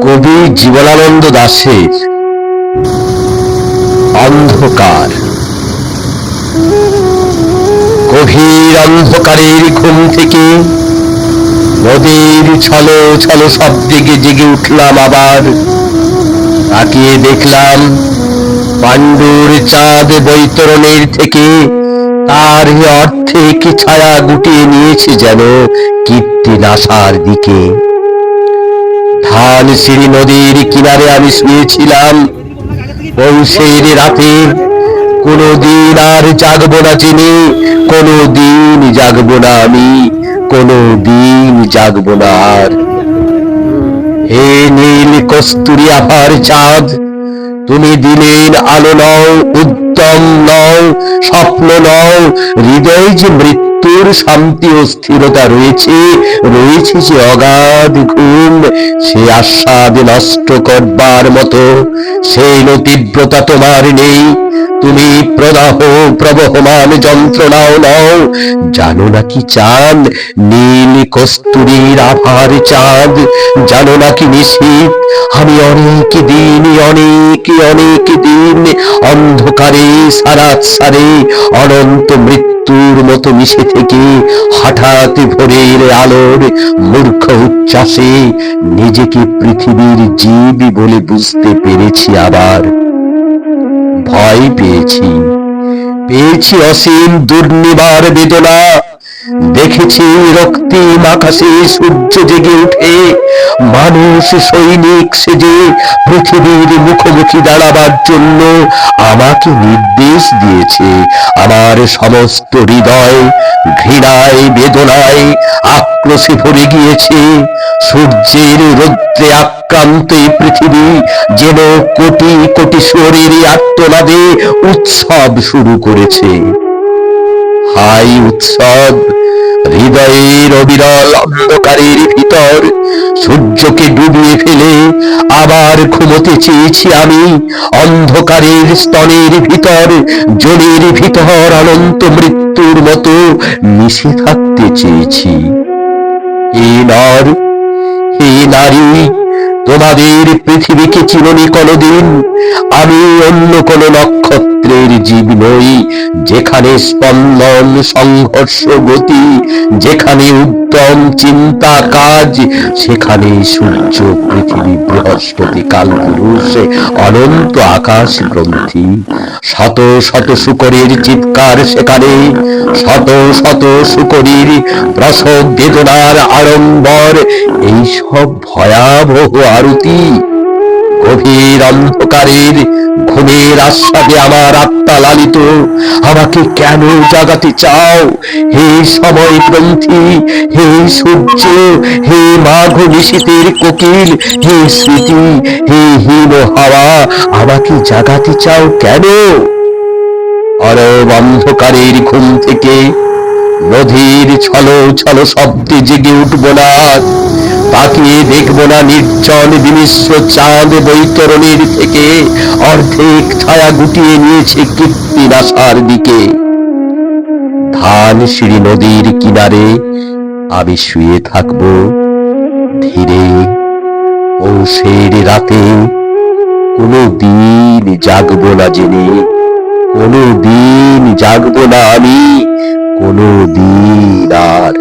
কবি জীবনানন্দ দাশের অন্ধকার। গভীর অন্ধকারের ঘুম থেকে নদীর ছলো ছলো শব্দে জেগে উঠলাম আবার। তাকিয়ে দেখলাম পাণ্ডুর চাঁদ বৈতরণের থেকে তার অর্ধেক ছায়া গুটিয়ে নিয়েছে যেন কীর্তি নাশার দিকে। ধানসিঁড়ি নদীর কিনারে আমি শুয়েছিলাম পৌষের রাতে। কোনদিন আর জাগবো না জেনে, কোনদিন জাগবো না আমি, কোনদিন জাগবো না আর। হে নীল কস্তুরী আভার চাঁদ, তুমি দিনের আলো নও, উদ্যম নও, স্বপ্ন নও, হৃদয় যে মৃত্যুর শান্তি ও স্থিরতা রয়েছে, রয়েছে যে অগাধ ঘুম, সে আস্বাদ নষ্ট করবার মতো সেই তীব্রতা তোমার নেই। তুমি প্রদাহ প্রবহমান যন্ত্রণাও নও। জানো নাকি চাঁদ, নীল কস্তুরীর আভার চাঁদ, জানো নাকি নিশীথ, আমি অনেক দিন অন্ধকারে সারাৎসারে অনন্ত মৃত্যুর মতো মিশে থেকে হঠাৎ ভোরের আলোর মূর্খ উচ্ছ্বাসে নিজেকে পৃথিবীর জীব বলে বুঝতে পেরেছি আবার। ভয় পেয়েছি অসীম দুর্নিবার বেদনা। দেখেছি রক্তিম আকাশে সূর্য জেগে উঠে মানুষ সৈনিক সেজে পৃথিবীর মুখোমুখি দাঁড়াবার জন্য আমাকে নির্দেশ দিয়েছে। আমার সমস্ত হৃদয় ঘৃণায় বেদনায় আক্রোশে ভরে গিয়েছে। সূর্যের রৌদ্রে আক্রান্ত এই পৃথিবী যেন কোটি কোটি শরীর আত্মনাদে উৎসব শুরু করেছে। হাই উৎসব! হৃদয়ের অবিরল অন্ধকারের ভিতর সূর্যকে ডুবিয়ে ফেলে আবার ঘুমোতে চেয়েছি আমি। অন্ধকারের স্তনের ভিতর জলের ভিতর অনন্ত মৃত্যুর মতো মিশে থাকতে চেয়েছি। হে নর, হে নারী, তোমাদের পৃথিবীকে চিরনি কোনদিন। আমি অন্য কোন নক্ষত্রের জীব নই, যেখানে স্পন্দন সংঘর্ষ গতি, যেখানে উদ্যম চিন্তা কাজ, সেখানে সূর্য পৃথিবী বৃহস্পতি কালপুরুষ অনন্ত আকাশ গ্রন্থি। শত শত শুকরের চিৎকার সেখানে, শত শত শুকরীর প্রসব বেদনার আড়ম্বর, এইসব ভয়াবহ আরতি। গভীর অন্ধকারের ঘুমের আস্বাদে আমার আত্মা লালিত। আমাকে কেন জাগাতে চাও হে সময় গ্রন্থি, হে সূর্য, হে মাঘ নিশীথের কোকিল, হে স্মৃতি, হে হিম হাওয়া, আমাকে জাগাতে চাও কেন? অরব অন্ধকারের ঘুম থেকে নদীর ছলো ছলো শব্দে জেগে উঠবো না, তাকিয়ে দেখবো না নির্জন বিমিশ্র চাঁদ বৈতরণের থেকে অর্ধেক ছায়া গুটিয়ে নিয়েছে কীর্তি নাশার দিকে। ধানসিঁড়ি নদীর কিনারে আমি শুয়ে থাকবো ধীরে পৌষের রাতে। কোনদিন জাগবো না জেনে, কোনদিন জাগবো না আমি, কোনদিন আর।